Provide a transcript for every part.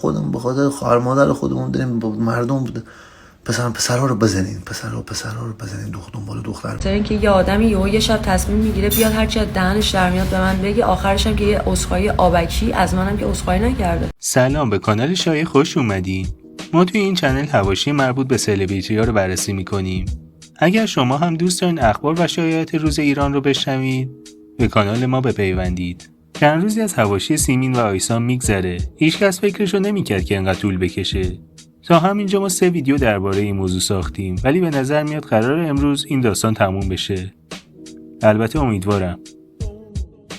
خودمون، به خاطر خواهر مادر خودمون داریم با مردم پسرها رو بزنین، پسرها رو بزنین، دنبال دختر. تا اینکه یه آدمی یه شب تصمیم میگیره بیاد هرچی از دهنش در میاد به من بگه، آخرش هم که یه عذرخواهی آبکی از منم که عذرخواهی نکرده. سلام، به کانال شایعه خوش اومدین. ما توی این چنل حواشی مربوط به سلبریتی ها رو بررسی میکنیم. اگر شما هم دوست دارین اخبار و شایعات روز ایران رو بشنوید، به کانال ما بپیوندید. چند روزی از حواشی سیمین و آیسان میگذره. هیچکس فکرشو نمیکرد که انقدر طول بکشه. تا همینجا ما 3 ویدیو درباره این موضوع ساختیم، ولی به نظر میاد قراره امروز این داستان تموم بشه. البته امیدوارم.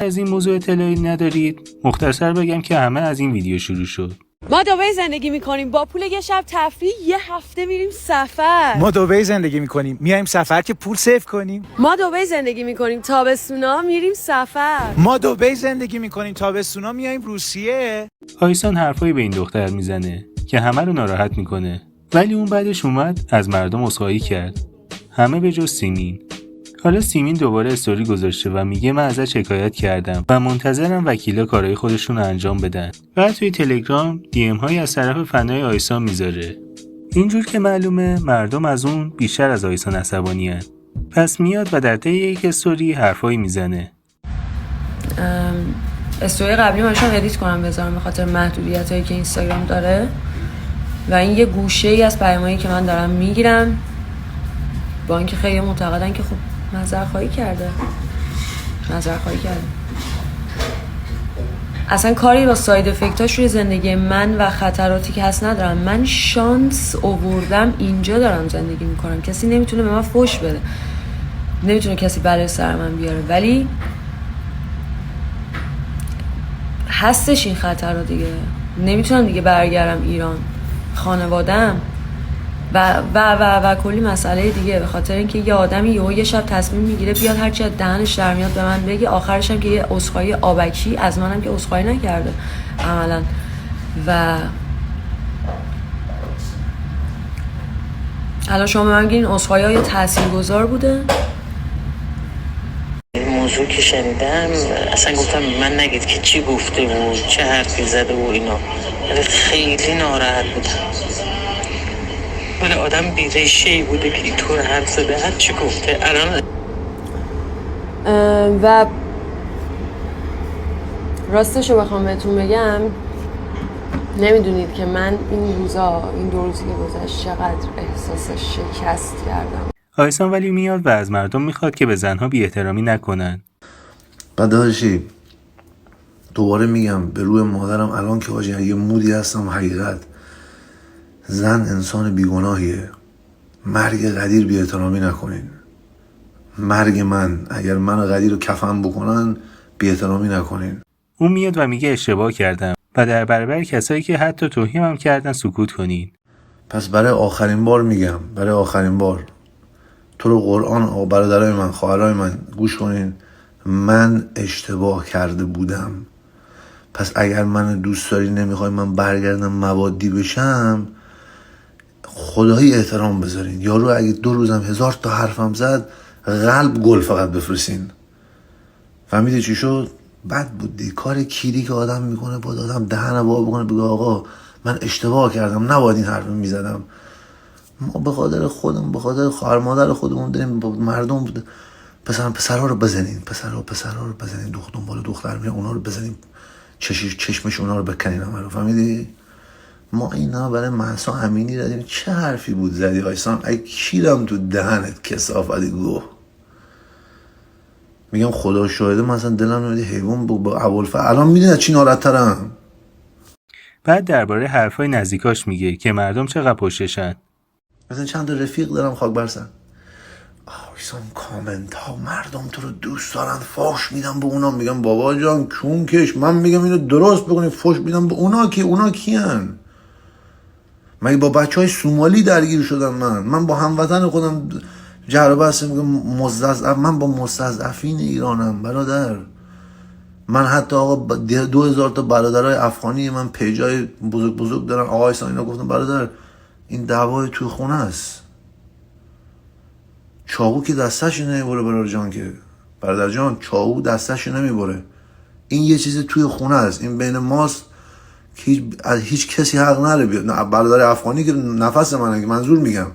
از این موضوع اطلاعی ندارید، مختصر بگم که همه از این ویدیو شروع شد. ما دبی زندگی میکنیم، با پول یه شب تفریح یه هفته میریم سفر. ما دبی زندگی میکنیم، میایم سفر که پول سیف کنیم. ما دبی زندگی میکنیم، تابستونا میریم سفر. ما دبی زندگی میکنیم، تابستونا میایم روسیه. آیسان حرفایی به این دختر میزنه که همه رو ناراحت میکنه، ولی اون بعدش اومد از مردم عذرخواهی کرد، همه به جز سیمین. حالا سیمین دوباره استوری گذاشته و میگه من ازش شکایت کردم و منتظرم وکیلا کارهای خودشون رو انجام بدن. بعد توی تلگرام دی ام هایی از طرف فنای آیسان میذاره. اینجور که معلومه مردم از اون بیشتر از آیسان عصبانی هن. پس میاد و در طی یک استوری حرفایی میزنه. استوری قبلی منشان ادیت کنم بذارم به خاطر محدودیت هایی که اینستاگرام داره و این یه گوشه ای از پیامایی که من دارم میگیرم، با اینکه خیلی معتقدن که خب نظرخواهی کرده. اصلا کاری با ساید افکتاش روی زندگی من و خطراتی که هست ندارم. من شانس آوردم اینجا دارم زندگی میکنم، کسی نمیتونه به من فحش بده، نمیتونه کسی بلای سر من بیاره، ولی هستش این خطرها دیگه. نمیتونم دیگه برگردم ایران، خانوادم و کلی مسئله دیگه، به خاطر اینکه یه آدمی یه شب تصمیم میگیره بیاد هرچی از دهنش در میاد به من بگه، آخرش هم که یه عذرخواهی آبکی از منم که عذرخواهی نکرده عملا. و الان شما به من بگین عذرخواهی های تاثیرگذار بوده؟ موضوع که شنیدم اصلا گفتم من نگید که چی گفته و چه حرفی زده و اینا، ولی خیلی ناراحت بودم. ولی آدم بی‌ریشه‌ای بوده که اینطور حرف زده، هر چی گفته الان. و راستشو بخوام بهتون بگم، نمیدونید که من این روزا، این 2 روزی که گذشت چقدر احساس شکست کردم. آیسان ولی میاد و از مردم میخواد که به زنها بی احترامی نکنن. بعد داشتی دوباره میگم به روی مادرم الان که واجه یه مودی هستم، حقیقت زن انسان بیگناهیه. مرگ قدیر بی احترامی نکنین. مرگ من، اگر من قدیر رو کفن بکنن بی احترامی نکنین. اون میاد و میگه اشتباه کردم و در برابر کسایی که حتی توهین هم کردن سکوت کنین. پس برای آخرین بار میگم، برای آخرین بار تو رو قرآن برادرای من، خواهرای من گوش کنین. من اشتباه کرده بودم. پس اگر من دوست داری نمیخوای من برگردم موادی بشم، خدایی احترام بذارین. یارو اگه 2 روزم 1000 تا حرفم زد، قلب گل فقط بفرستین. فهمیدی چی شد؟ بد بود دی. کار کیری که آدم میکنه با آدم دهن وا بکنه بگه آقا من اشتباه کردم، نباید این حرف میزدم. ما به خاطر خودمون، به خاطر خواهر مادر خودمون داریم با مردم پسرها رو بزنین، پسرها رو بزنین، دنبال دختر میرن، اونا رو بزنین، چشمش اونا رو بکنین همه رو. فهمیدی؟ ما اینا برای مهسا امینی دادیم. چه حرفی بود زدی آیسان؟ ای کیرم تو دهنت کثافتی گو. میگم خدا شاهده من اصلا دلم نمیده حیوان با ابوالفضل. الان میدونی چی ناراحت‌ترم؟ بعد درباره حرفای نزدیکاش میگه که مردم چقدر پشتشن. مثلا چند تا رفیق دارم خاک برسن. آیسان کامنت ها مردم تو رو دوست دارن، فاش میدم به اونا. میگم بابا جان کون کش، من میگم اینو درست بکنی، فاش میدم به اونا. کی اونا کیان؟ مگه با بچهای سومالی درگیر شدم؟ من با هموطن خودم جر و بحث میگم مستضعف. من با مستضعفین ایرانم برادر. من حتی آقا 2000 تا برادرای افغانی من پیجای بزرگ دارن. آقا ایسان اینا گفتم برادر این دعوای توی خونه است. چاقو که دستش نمیبره برادر جان، که برادر جان چاقو دستش نمیبره. این یه چیز توی خونه است، این بین ماست از هیچ کسی حق نره بیاد. برادر افغانی که نفس منه، که منظور میگم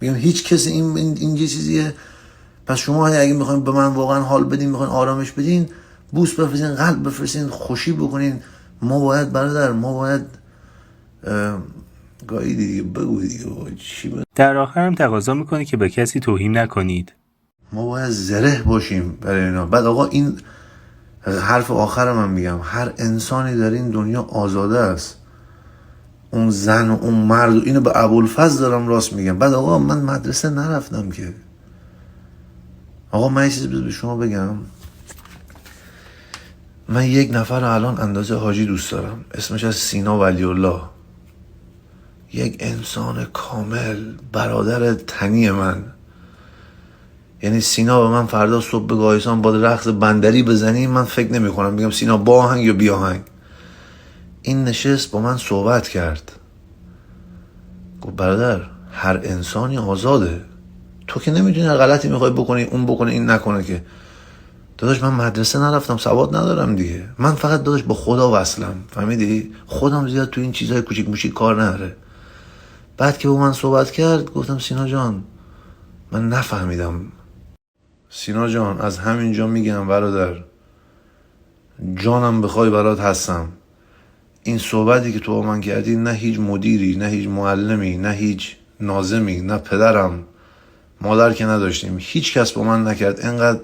هیچ کسی این یه چیزیه. پس شما اگه میخواین به من واقعا حال بدین، میخواین آرامش بدین، بوس بفرستین، قلب بفرستین، خوشی بکنین. ما باید برادر، ما باید گاهی دیگه بگو دیگه چی در آخر هم تقاضا میکنه که به کسی توهین نکنید. ما باید زره باشیم برای اینا. بعد آقا این حرف آخر من میگم، هر انسانی در این دنیا آزاده است، اون زن و اون مرد، و اینو به ابوالفضل دارم راست میگم. بعد آقا من مدرسه نرفتم که. آقا من یه چیزی به شما بگم، من یک نفر رو الان اندازه حاجی دوست دارم، اسمش از سینا ولی الله، یک انسان کامل، برادر تنی من. یعنی سینا به من فردا صبح به گاهیسان با رقص بندری بزنی، من فکر نمی کنم بگم سینا با آهنگ یا بی آهنگ. این نشست با من صحبت کرد، گفت برادر هر انسانی آزاده، تو که نمیدونی هر غلطی میخوای بکنی اون بکنه این نکنه که. داداش من مدرسه نرفتم، سواد ندارم دیگه، من فقط داداش با خدا وصلم، فهمیدی؟ خودم زیاد تو این چیزای کوچیک موچیک کار نداره. بعد که با من صحبت کرد گفتم سینا جان من نفهمیدم. سینا جان از همینجا میگم برادر، جانم بخوای برات هستم. این صحبتی که تو با من کردی، نه هیچ مدیری، نه هیچ معلمی، نه هیچ ناظمی، نه پدرم، مادر که نداشتیم، هیچ کس با من نکرد. اینقدر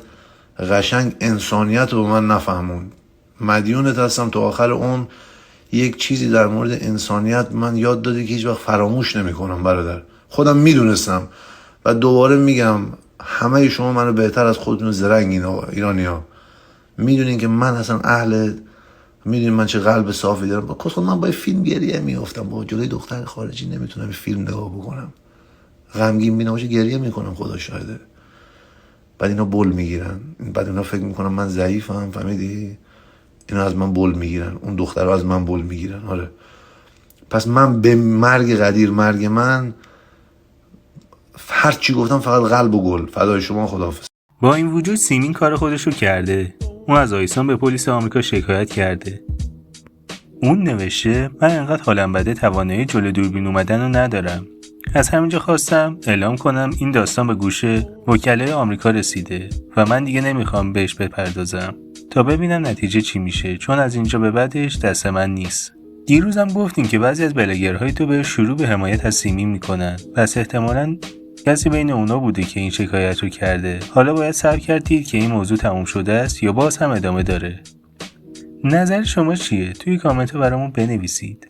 قشنگ انسانیت رو به من نفهمون. مدیونت هستم تا آخر اون. یک چیزی در مورد انسانیت من یاد دادی که هیچ وقت فراموش نمی کنم برادر. خودم میدونستم و دوباره میگم همه شما منو بهتر از خودتون زرنگین ایرانی ها. میدونین که من اصلا میدونین من چه قلب صافی دارم. خود من با فیلم گریه میافتم، با جلوی دختر خارجی نمیتونم فیلم نگاه بکنم، غمگین بینم باشه گریه میکنم، خدا شاهده. بعد اینا بول میگیرن، بعد اینا فکر میکنم من ضعیفم، فهمیدی؟ اینا از من بول میگیرن، اون دخترها از من بول میگیرن. آره پس من به مرگ قدیر، مرگ من هر چی گفتم فقط قلب و گل. فدای شما، خداحافظ. با این وجود سیمین کار خودشو کرده. اون از آیسان به پلیس آمریکا شکایت کرده. اون نوشته من انقدر حالم بده توانایی جلو دوربین اومدن رو ندارم. از همینجا خواستم اعلام کنم این داستان به گوش وکلای آمریکا رسیده و من دیگه نمیخوام بهش بپردازم تا ببینم نتیجه چی میشه، چون از اینجا به بعدش دست من نیست. دیروزم گفتیم که بعضی از بلاگرهای تو به شروع به حمایت از سیمین میکنن، پس احتمالاً کسی بین اونا بوده که این شکایت رو کرده. حالا باید صبر کردید که این موضوع تموم شده است یا باز هم ادامه داره. نظر شما چیه؟ توی کامنت ها برامون بنویسید.